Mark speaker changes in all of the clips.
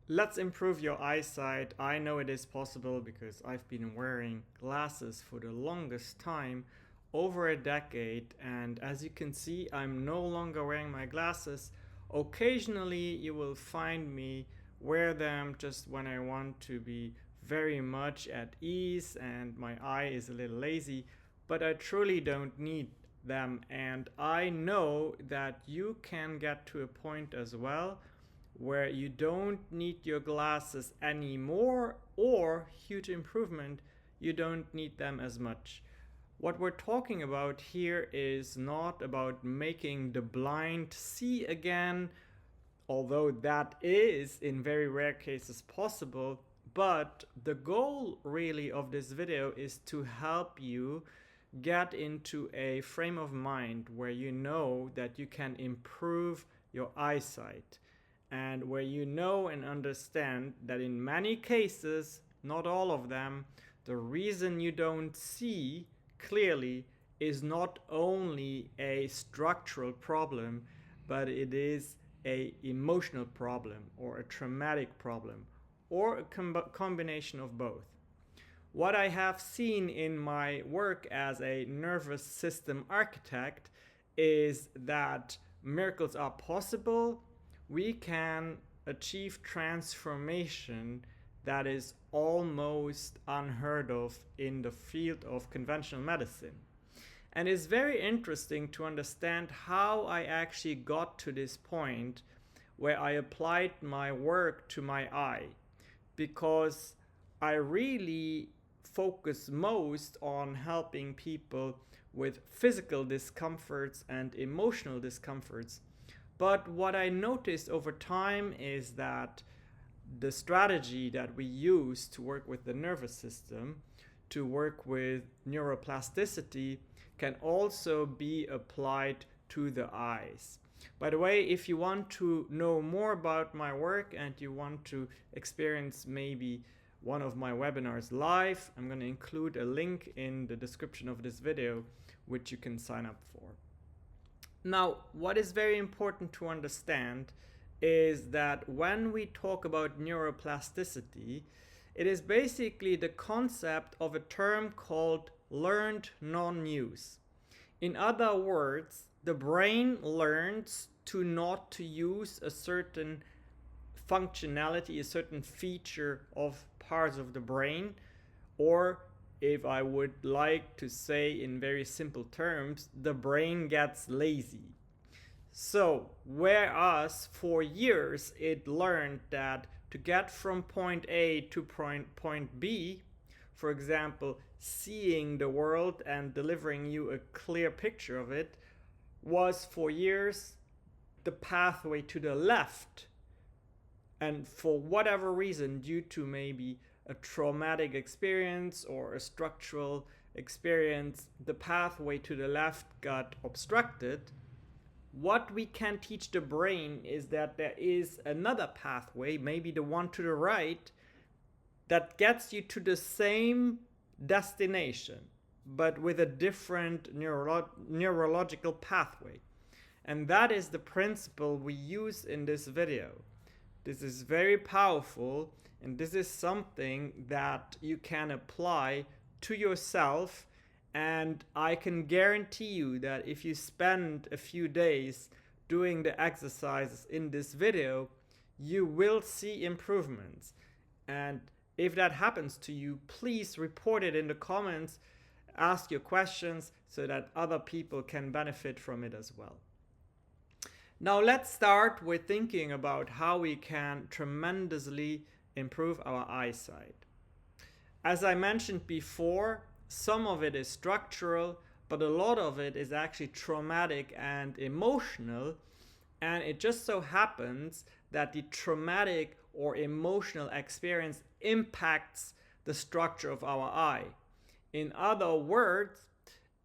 Speaker 1: Let's improve your eyesight. I know it is possible because I've been wearing glasses for the longest time, over a decade, and as you can see, I'm no longer wearing my glasses. Occasionally, you will find me wear them just when I want to be very much at ease and my eye is a little lazy, but I truly don't need them, and I know that you can get to a point as well where you don't need your glasses anymore, or huge improvement, you don't need them as much. What we're talking about here is not about making the blind see again, although that is in very rare cases possible, but the goal really of this video is to help you get into a frame of mind where you know that you can improve your eyesight, and where you know and understand that in many cases, not all of them, the reason you don't see clearly is not only a structural problem, but it is a emotional problem or a traumatic problem or a combination of both. What I have seen in my work as a nervous system architect is that miracles are possible. We can achieve transformation that is almost unheard of in the field of conventional medicine. And it's very interesting to understand how I actually got to this point where I applied my work to my eye, because I really focus most on helping people with physical discomforts and emotional discomforts. But what I noticed over time is that the strategy that we use to work with the nervous system, to work with neuroplasticity, can also be applied to the eyes. By the way, if you want to know more about my work and you want to experience maybe one of my webinars live, I'm going to include a link in the description of this video, which you can sign up for. Now, what is very important to understand is that when we talk about neuroplasticity, it is basically the concept of a term called learned non-use. In other words, the brain learns to not to use a certain functionality, a certain feature of parts of the brain, or if I would like to say in very simple terms, the brain gets lazy. So, whereas for years it learned that to get from point A to point B, for example, seeing the world and delivering you a clear picture of it, was for years the pathway to the left. And for whatever reason, due to maybe a traumatic experience or a structural experience, the pathway to the left got obstructed. What we can teach the brain is that there is another pathway, maybe the one to the right, that gets you to the same destination, but with a different neurological pathway. And that is the principle we use in this video. This is very powerful, and this is something that you can apply to yourself. And I can guarantee you that if you spend a few days doing the exercises in this video, you will see improvements. And if that happens to you, please report it in the comments, ask your questions so that other people can benefit from it as well. Now let's start with thinking about how we can tremendously improve our eyesight. As I mentioned before, some of it is structural, but a lot of it is actually traumatic and emotional. And it just so happens that the traumatic or emotional experience impacts the structure of our eye. In other words,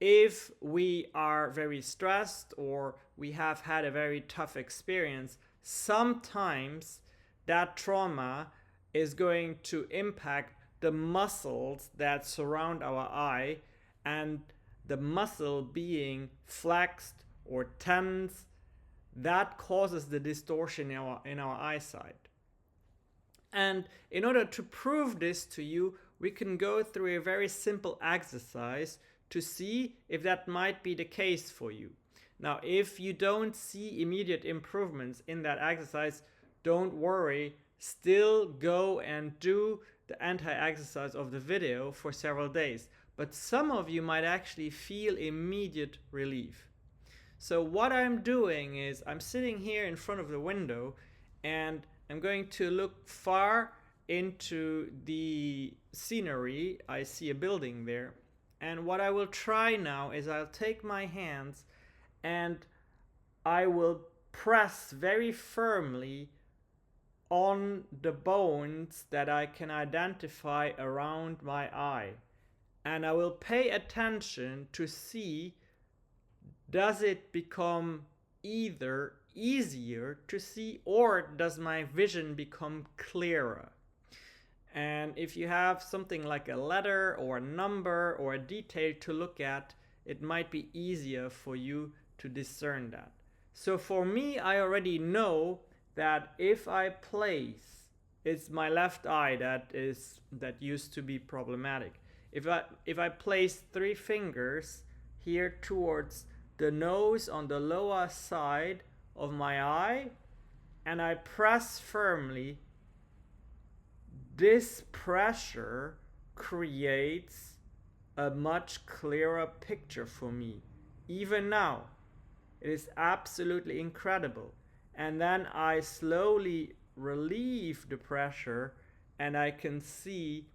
Speaker 1: if we are very stressed or we have had a very tough experience, sometimes that trauma is going to impact the muscles that surround our eye, and the muscle being flexed or tense, that causes the distortion in our eyesight. And in order to prove this to you, we can go through a very simple exercise to see if that might be the case for you. Now, if you don't see immediate improvements in that exercise, don't worry. Still go and do the anti-exercise of the video for several days. But some of you might actually feel immediate relief. So what I'm doing is I'm sitting here in front of the window and I'm going to look far into the scenery. I see a building there. And what I will try now is I'll take my hands and I will press very firmly on the bones that I can identify around my eye. And I will pay attention to see, does it become either easier to see or does my vision become clearer? And if you have something like a letter or a number or a detail to look at, it might be easier for you to discern that. So for me, I already know that if I place, it's my left eye that used to be problematic. If I place 3 fingers here towards the nose on the lower side of my eye and I press firmly, this pressure creates a much clearer picture for me. Even now, it is absolutely incredible. And then I slowly relieve the pressure and I can see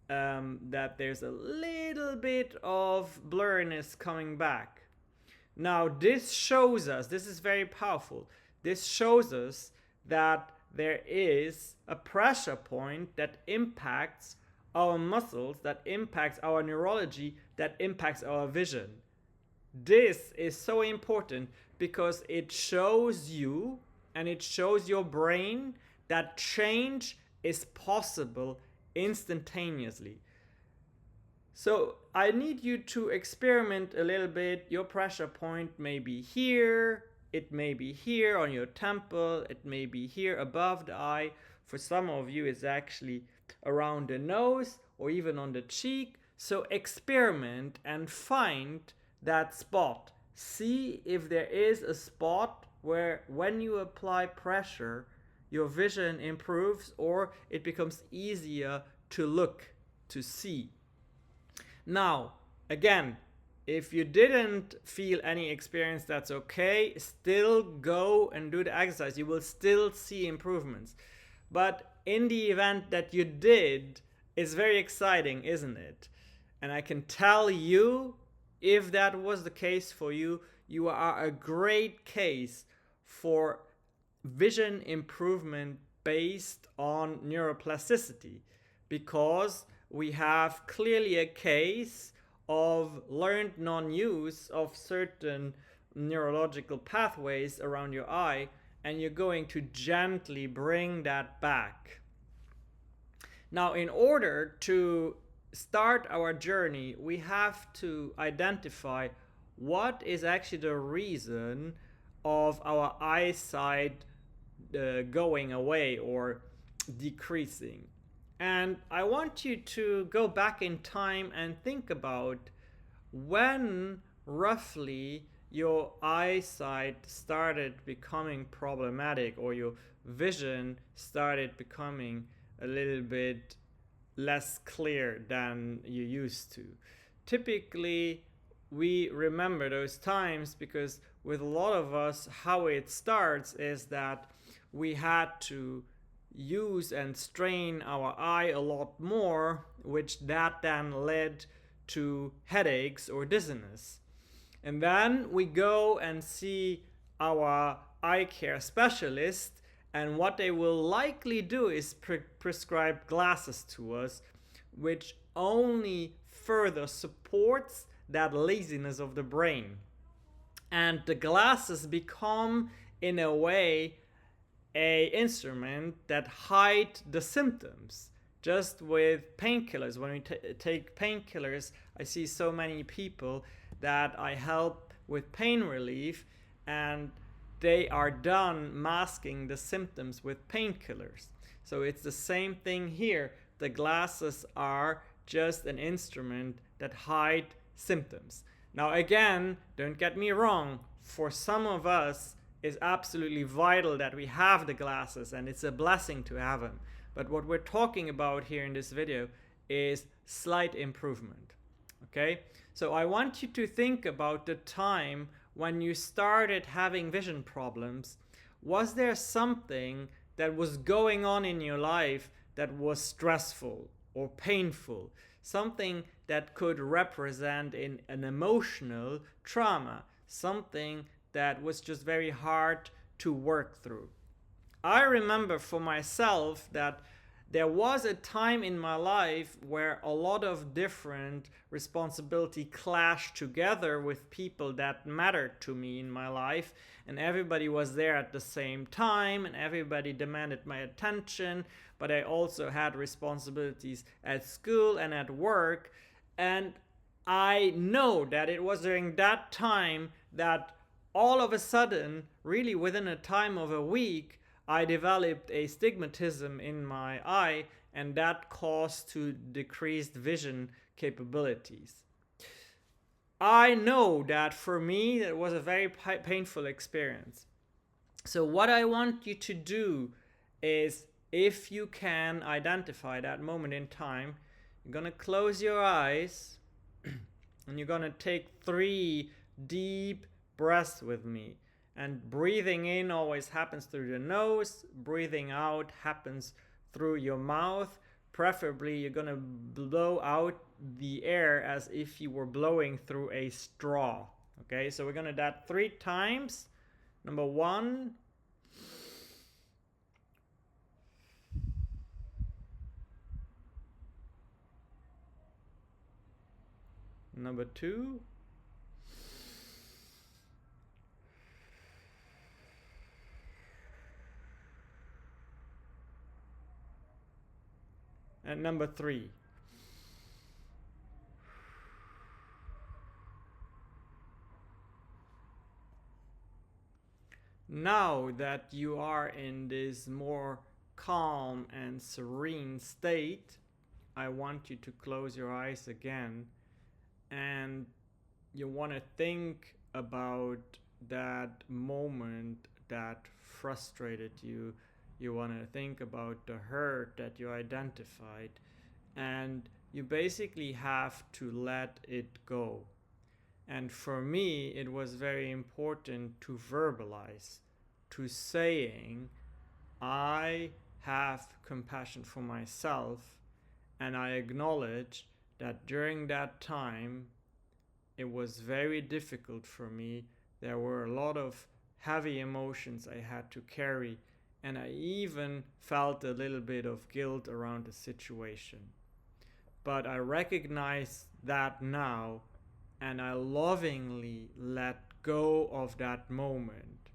Speaker 1: that there's a little bit of blurriness coming back. Now this shows us, this is very powerful, this shows us that there is a pressure point that impacts our muscles, that impacts our neurology, that impacts our vision. This is so important because it shows you and it shows your brain that change is possible instantaneously. So I need you to experiment a little bit. Your pressure point may be here, it may be here on your temple, it may be here above the eye. For some of you it's actually around the nose or even on the cheek. So experiment and find that spot. See if there is a spot where when you apply pressure, your vision improves or it becomes easier to look, to see. Now, again, if you didn't feel any experience, that's okay. Still go and do the exercise. You will still see improvements. But in the event that you did, it's very exciting, isn't it? And I can tell you, if that was the case for you, you are a great case for vision improvement based on neuroplasticity, because we have clearly a case of learned non-use of certain neurological pathways around your eye, and you're going to gently bring that back. Now, in order to start our journey, we have to identify what is actually the reason of our eyesight going away or decreasing. And I want you to go back in time and think about when roughly your eyesight started becoming problematic or your vision started becoming a little bit less clear than you used to. Typically, we remember those times because with a lot of us, how it starts is that we had to use and strain our eye a lot more, which that then led to headaches or dizziness. And then we go and see our eye care specialist, and what they will likely do is prescribe glasses to us, which only further supports that laziness of the brain. And the glasses become, in a way, an instrument that hide the symptoms. Just with painkillers, when we take painkillers, I see so many people that I help with pain relief, and they are done masking the symptoms with painkillers. So it's the same thing here. The glasses are just an instrument that hide symptoms. Now again, don't get me wrong, for some of us it's absolutely vital that we have the glasses, and it's a blessing to have them. But what we're talking about here in this video is slight improvement. Okay? So I want you to think about the time when you started having vision problems. Was there something that was going on in your life that was stressful or painful? Something that could represent an emotional trauma, something that was just very hard to work through. I remember for myself that there was a time in my life where a lot of different responsibility clashed together with people that mattered to me in my life, and everybody was there at the same time and everybody demanded my attention, but I also had responsibilities at school and at work. And I know that it was during that time that all of a sudden, really within a time of a week, I developed astigmatism in my eye, and that caused to decreased vision capabilities. I know that for me, it was a very painful experience. So what I want you to do is, if you can identify that moment in time, you're going to close your eyes and you're going to take 3 deep breaths with me. And breathing in always happens through the nose, breathing out happens through your mouth. Preferably, you're going to blow out the air as if you were blowing through a straw. Okay, so we're going to do that 3 times. Number 1. Number 2. And number 3. Now that you are in this more calm and serene state, I want you to close your eyes again, and you want to think about that moment that frustrated you. You want to think about the hurt that you identified, and you basically have to let it go. And for me, it was very important to verbalize, to saying, I have compassion for myself, and I acknowledge that during that time, it was very difficult for me. There were a lot of heavy emotions I had to carry, and I even felt a little bit of guilt around the situation. But I recognize that now, and I lovingly let go of that moment.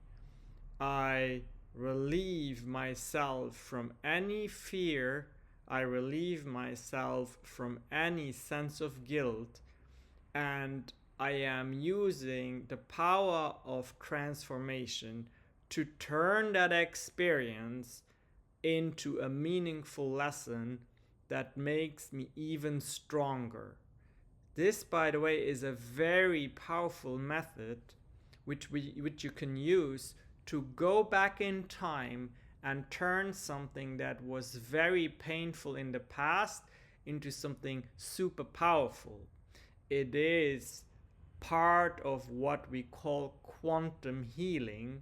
Speaker 1: I relieve myself from any fear. I relieve myself from any sense of guilt, and I am using the power of transformation to turn that experience into a meaningful lesson that makes me even stronger. This, by the way, is a very powerful method which you can use to go back in time and turn something that was very painful in the past into something super powerful. It is part of what we call quantum healing.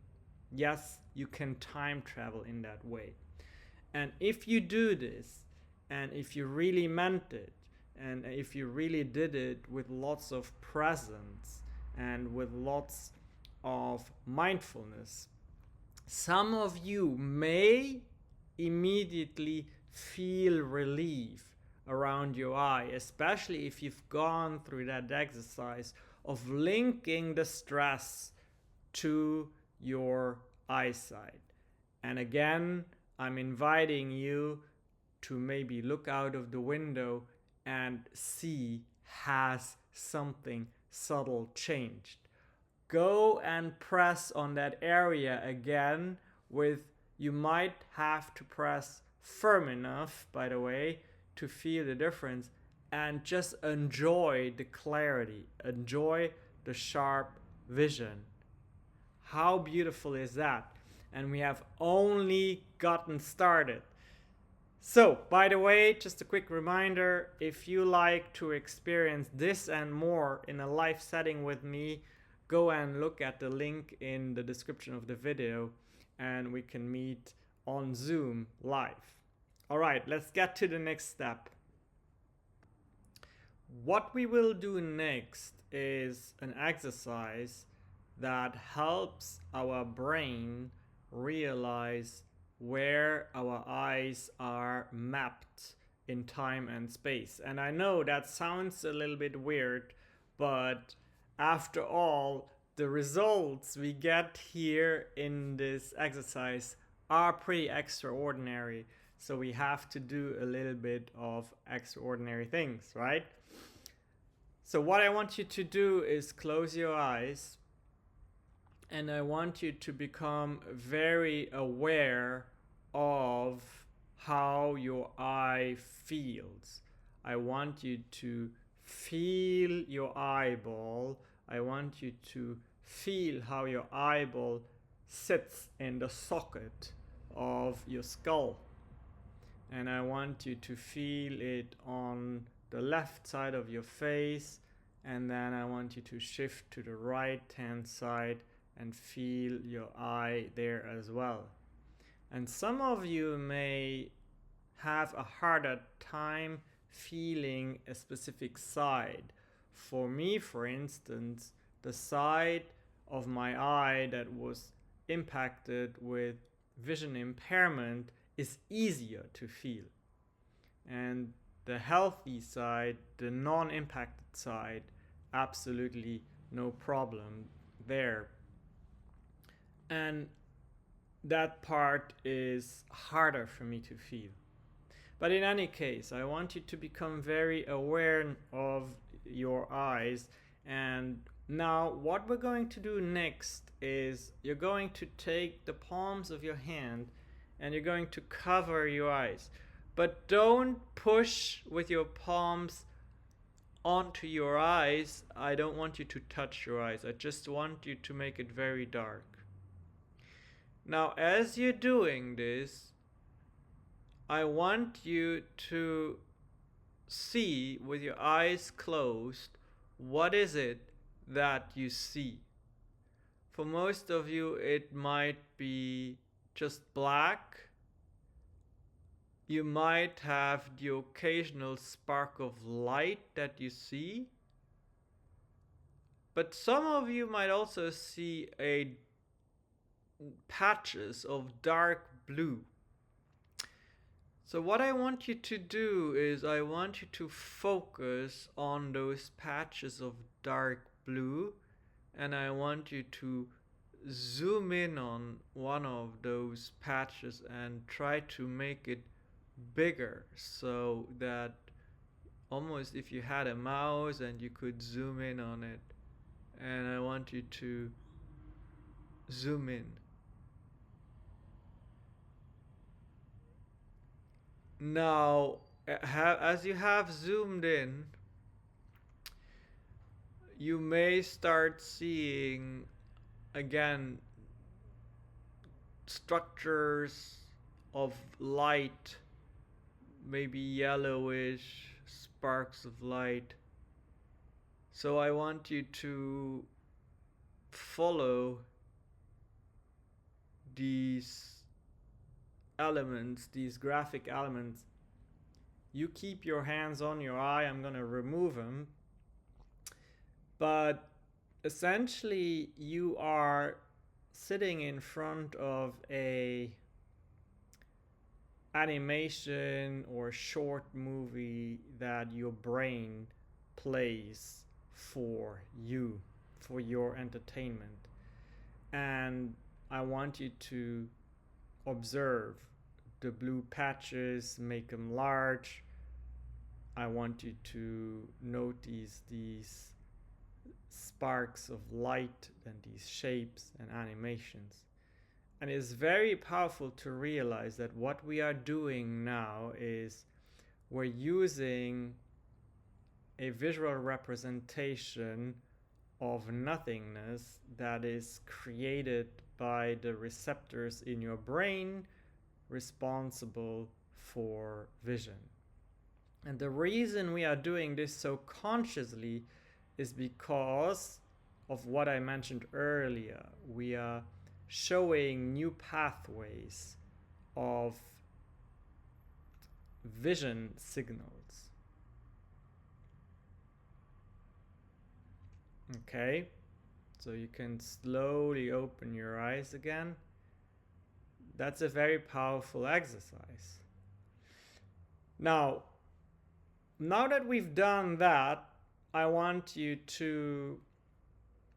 Speaker 1: Yes, you can time travel in that way. And if you do this, and if you really meant it, and if you really did it with lots of presence and with lots of mindfulness, some of you may immediately feel relief around your eye, especially if you've gone through that exercise of linking the stress to your eyesight. And again, I'm inviting you to maybe look out of the window and see, has something subtle changed? go and press on that area again with, you might have to press firm enough, by the way, to feel the difference, and just enjoy the clarity, enjoy the sharp vision. How beautiful is that? And we have only gotten started. So, by the way, just a quick reminder, if you like to experience this and more in a live setting with me, go and look at the link in the description of the video and we can meet on Zoom live. All right, let's get to the next step. What we will do next is an exercise that helps our brain realize where our eyes are mapped in time and space. And I know that sounds a little bit weird, but after all, the results we get here in this exercise are pretty extraordinary. So we have to do a little bit of extraordinary things, right? So what I want you to do is close your eyes, and I want you to become very aware of how your eye feels. I want you to feel your eyeball. I want you to feel how your eyeball sits in the socket of your skull. And I want you to feel it on the left side of your face, and then I want you to shift to the right hand side and feel your eye there as well. And some of you may have a harder time feeling a specific side. For me, for instance, the side of my eye that was impacted with vision impairment is easier to feel. And the healthy side, the non-impacted side, absolutely no problem there. And that part is harder for me to feel. But in any case, I want you to become very aware of your eyes. And now what we're going to do next is you're going to take the palms of your hand and you're going to cover your eyes. But don't push with your palms onto your eyes. I don't want you to touch your eyes. I just want you to make it very dark. Now, as you're doing this, I want you to see with your eyes closed, what is it that you see? For most of you, it might be just black. You might have the occasional spark of light that you see. But some of you might also see patches of dark blue. So what I want you to do is I want you to focus on those patches of dark blue, and I want you to zoom in on one of those patches and try to make it bigger, so that almost if you had a mouse and you could zoom in on it. And I want you to zoom in. Now, as you have zoomed in, you may start seeing again structures of light, maybe yellowish sparks of light. So I want you to follow these elements, these graphic elements. You keep your hands on your eye. I'm going to remove them. But essentially, you are sitting in front of a animation or short movie that your brain plays for you, for your entertainment. And I want you to observe the blue patches, make them large. I want you to notice these sparks of light and these shapes and animations. And it's very powerful to realize that what we are doing now is we're using a visual representation of nothingness that is created by the receptors in your brain responsible for vision. And the reason we are doing this so consciously is because of what I mentioned earlier. We are showing new pathways of vision signals. Okay, so you can slowly open your eyes again. That's a very powerful exercise. Now that we've done that, I want you to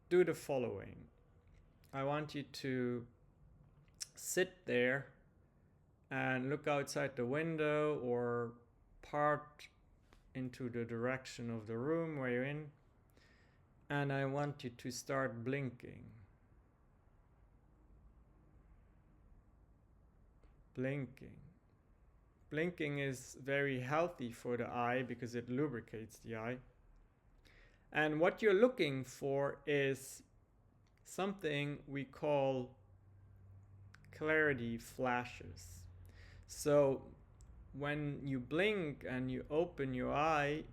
Speaker 1: do the following. I want you to sit there and look outside the window or part into the direction of the room where you're in. And I want you to start blinking. Blinking. Blinking is very healthy for the eye because it lubricates the eye. And what you're looking for is something we call clarity flashes. So when you blink and you open your eye,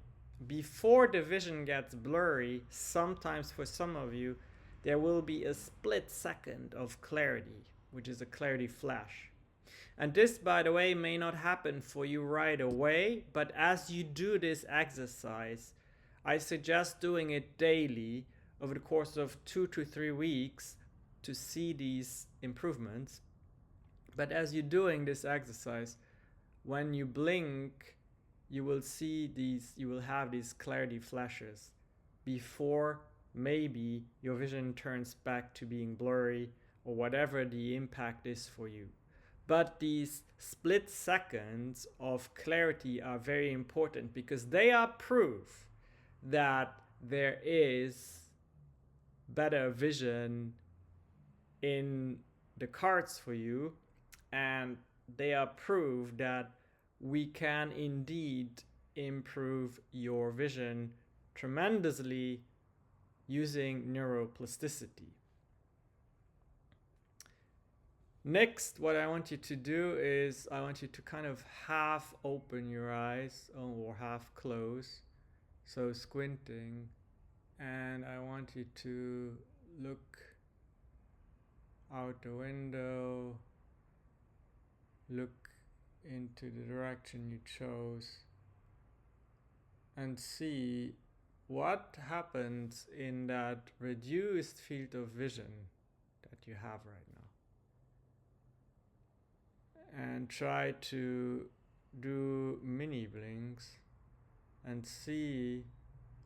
Speaker 1: before the vision gets blurry, sometimes for some of you, there will be a split second of clarity, which is a clarity flash. And this, by the way, may not happen for you right away, but as you do this exercise, I suggest doing it daily over the course of 2 to 3 weeks to see these improvements. But as you're doing this exercise, when you blink, you will have these clarity flashes before maybe your vision turns back to being blurry or whatever the impact is for you. But these split seconds of clarity are very important because they are proof that there is better vision in the cards for you, and they are proof that we can indeed improve your vision tremendously using neuroplasticity. Next, what I want you to do is I want you to kind of half open your eyes or half close, so squinting, and I want you to look out the window, look into the direction you chose, and see what happens in that reduced field of vision that you have right now. And try to do mini blinks and see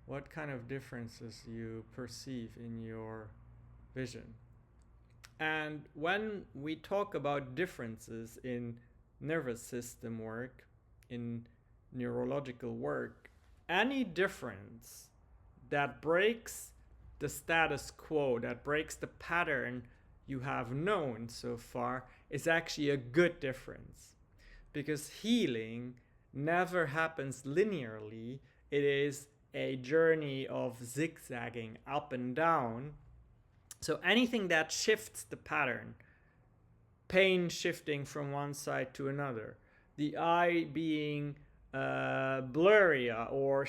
Speaker 1: what kind of differences you perceive in your vision. And when we talk about differences in nervous system work, in neurological work, any difference that breaks the status quo, that breaks the pattern you have known so far, is actually a good difference. Because healing never happens linearly. It is a journey of zigzagging up and down. So anything that shifts the pattern, pain shifting from one side to another, the eye being blurrier or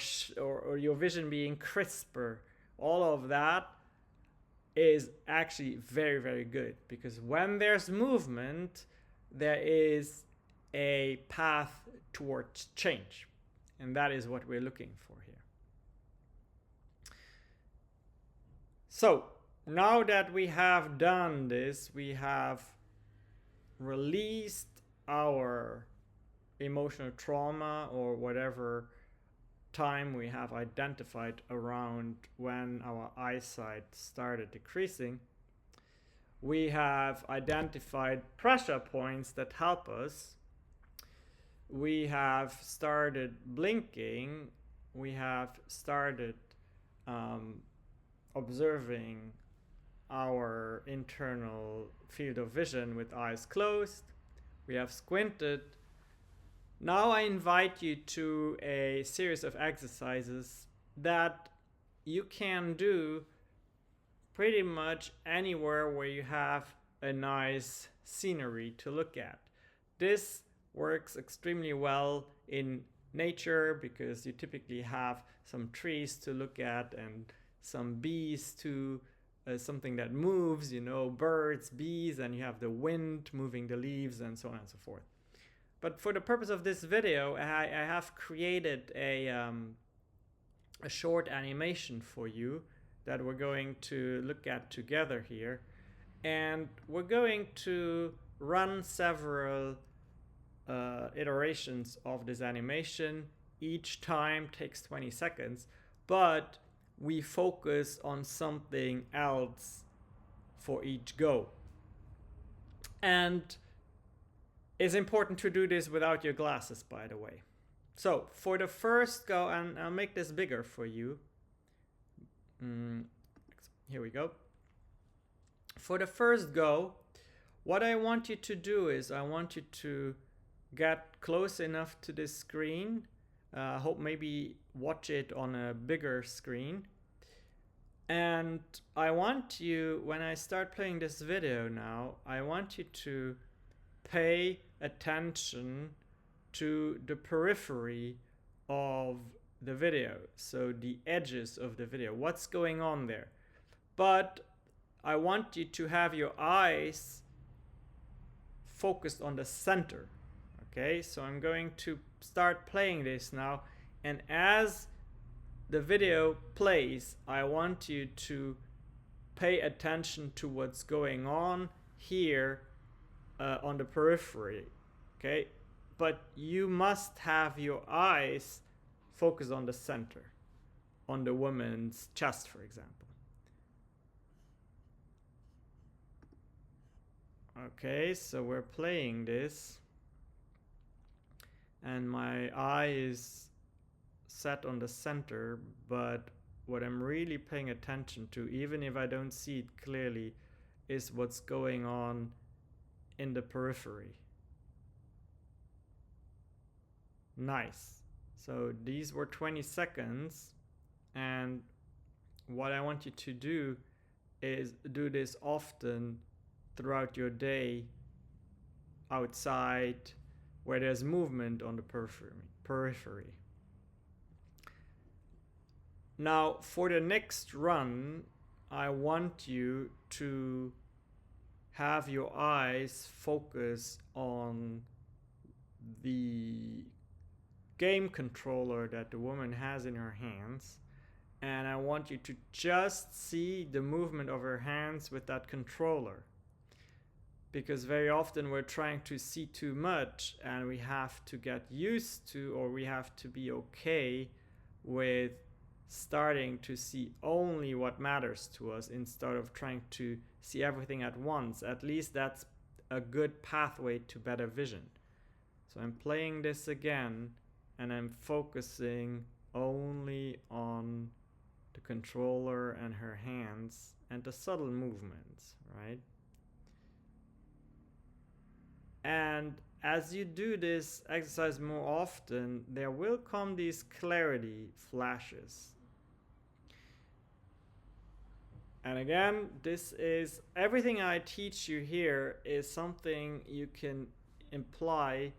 Speaker 1: your vision being crisper, all of that is actually very, very good, because when there's movement, there is a path towards change, and that is what we're looking for here. So now that we have done this, we have released our emotional trauma or whatever time we have identified around when our eyesight started decreasing. We have identified pressure points that help us. We have started blinking. We have started observing our internal field of vision with eyes closed. We have squinted. Now I invite you to a series of exercises that you can do pretty much anywhere where you have a nice scenery to look at. This works extremely well in nature because you typically have some trees to look at and some bees to something that moves, birds, bees, and you have the wind moving the leaves and so on and so forth. But for the purpose of this video, I have created a short animation for you that we're going to look at together here. And we're going to run several iterations of this animation. Each time takes 20 seconds, but we focus on something else for each go. And it's important to do this without your glasses, by the way. So for the first go, and I'll make this bigger for you. Here we go. For the first go, what I want you to do is I want you to get close enough to this screen. Hope maybe watch it on a bigger screen. And I want you, when I start playing this video now, I want you to pay attention to the periphery of the video, so the edges of the video, what's going on there. But I want you to have your eyes focused on the center. Okay, so I'm going to start playing this now, and as the video plays, I want you to pay attention to what's going on here on the periphery. Okay, but you must have your eyes focused on the center, on the woman's chest, for example. Okay, so we're playing this, and my eye is set on the center, but what I'm really paying attention to, even if I don't see it clearly, is what's going on in the periphery. Nice. So these were 20 seconds, and what I want you to do is do this often throughout your day outside where there's movement on the periphery. Now for the next run, I want you to have your eyes focus on the game controller that the woman has in her hands, and I want you to just see the movement of her hands with that controller, because very often we're trying to see too much, and we have to get used to, or we have to be okay with starting to see only what matters to us instead of trying to see everything at once. At least that's a good pathway to better vision. So I'm playing this again, and I'm focusing only on the controller and her hands and the subtle movements, right? And as you do this exercise more often, there will come these clarity flashes. And again, this is everything I teach you here is something you can imply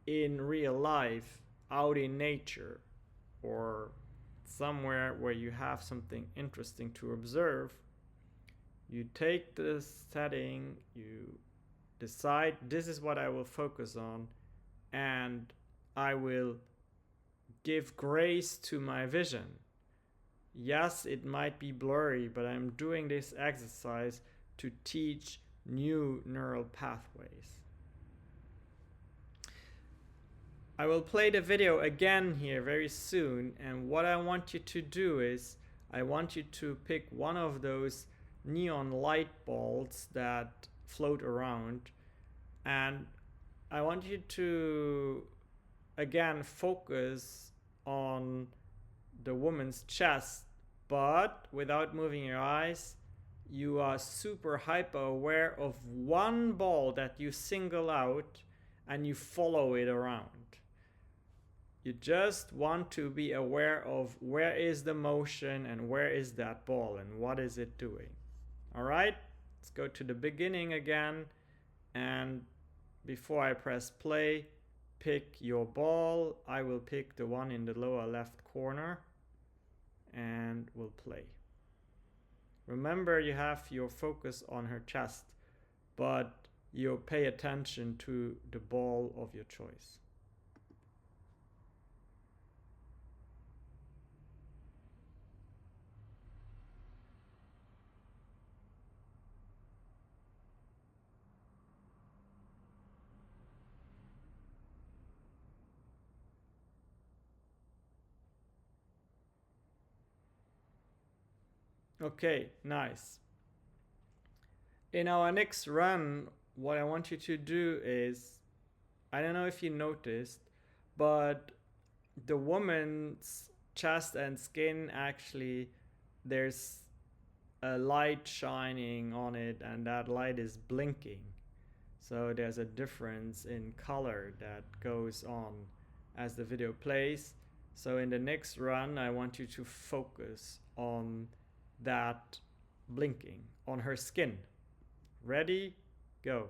Speaker 1: in real life, out in nature, or somewhere where you have something interesting to observe. You take this setting, you decide this is what I will focus on, and I will give grace to my vision. Yes, it might be blurry, but I'm doing this exercise to teach new neural pathways. I will play the video again here very soon, and what I want you to do is I want you to pick one of those neon light bulbs that float around, and I want you to again focus on the woman's chest but without moving your eyes, you are super hyper aware of one ball that you single out and you follow it around. You just want to be aware of where is the motion and where is that ball and what is it doing. All right, let's go to the beginning again. And before I press play, pick your ball. I will pick the one in the lower left corner and we'll play. Remember, you have your focus on her chest, but you pay attention to the ball of your choice. Okay, nice. In our next run, what I want you to do is, I don't know if you noticed, but the woman's chest and skin actually, there's a light shining on it and that light is blinking. So there's a difference in color that goes on as the video plays. So in the next run, I want you to focus on that blinking on her skin. Ready? Go.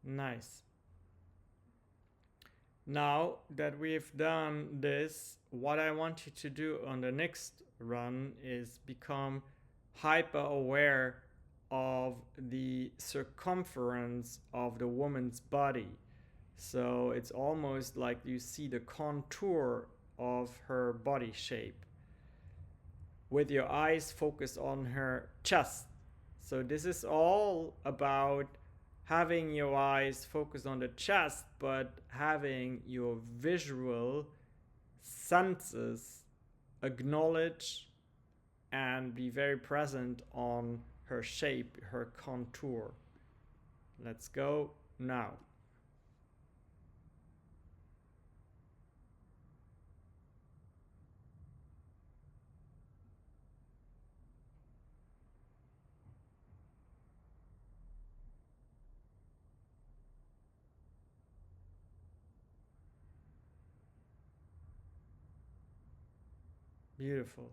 Speaker 1: Nice. Now that we've done this, what I want you to do on the next run is become hyper aware of the circumference of the woman's body. So it's almost like you see the contour of her body shape with your eyes focused on her chest. So this is all about having your eyes focused on the chest, but having your visual senses acknowledge and be very present on her shape, her contour. Let's go now. Beautiful.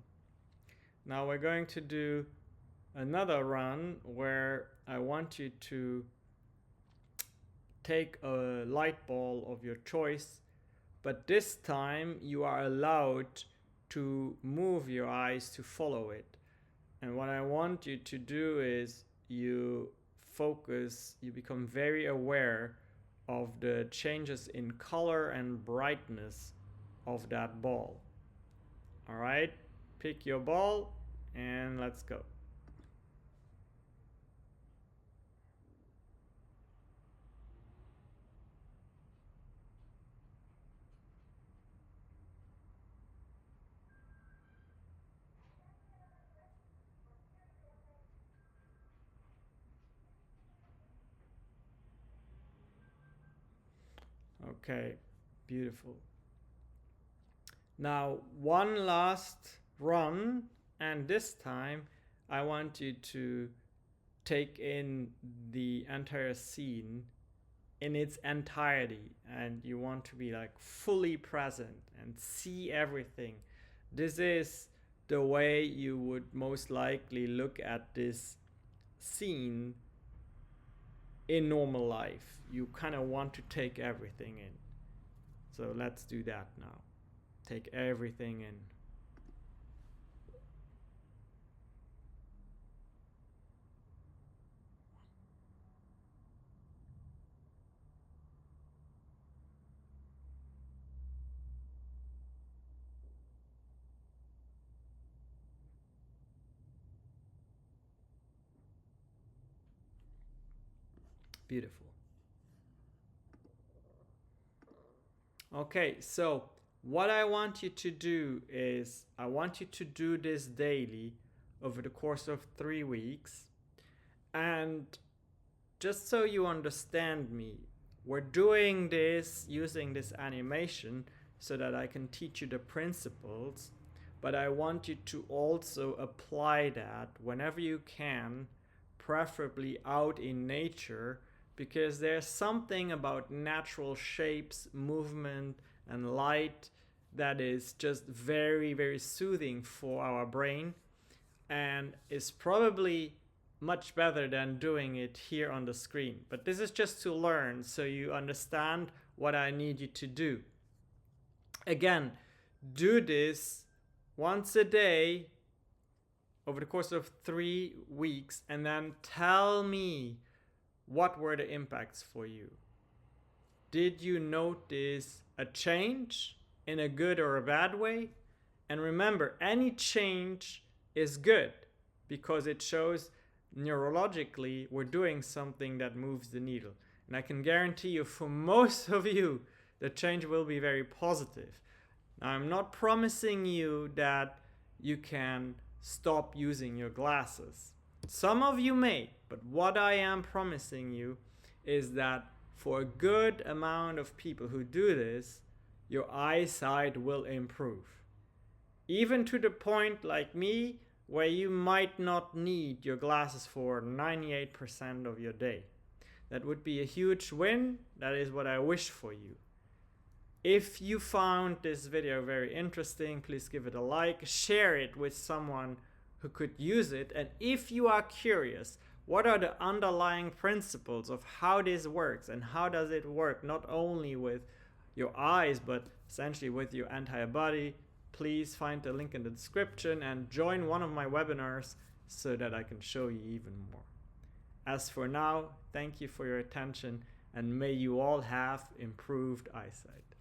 Speaker 1: Now we're going to do another run where I want you to take a light ball of your choice, but this time you are allowed to move your eyes to follow it. And what I want you to do is you focus, you become very aware of the changes in color and brightness of that ball. All right, pick your ball and let's go. Okay, beautiful. Now, one last run, and this time I want you to take in the entire scene in its entirety, and you want to be like fully present and see everything. This is the way you would most likely look at this scene in normal life. You kind of want to take everything in. So let's do that now. Take everything in. Beautiful. Okay, so what I want you to do is I want you to do this daily over the course of 3 weeks. And just so you understand me, we're doing this using this animation so that I can teach you the principles, but I want you to also apply that whenever you can, preferably out in nature, because there's something about natural shapes, movement, and light that is just very, very soothing for our brain and is probably much better than doing it here on the screen. But this is just to learn so you understand what I need you to do. Again, do this once a day over the course of 3 weeks and then tell me what were the impacts for you. Did you notice a change in a good or a bad way? And remember, any change is good because it shows neurologically we're doing something that moves the needle. And I can guarantee you, for most of you, the change will be very positive. Now, I'm not promising you that you can stop using your glasses. Some of you may, but what I am promising you is that for a good amount of people who do this, your eyesight will improve. Even to the point, like me, where you might not need your glasses for 98% of your day. That would be a huge win. That is what I wish for you. If you found this video very interesting, please give it a like, share it with someone who could use it. And if you are curious, what are the underlying principles of how this works and how does it work not only with your eyes, but essentially with your entire body, please find the link in the description and join one of my webinars so that I can show you even more. As for now, thank you for your attention and may you all have improved eyesight.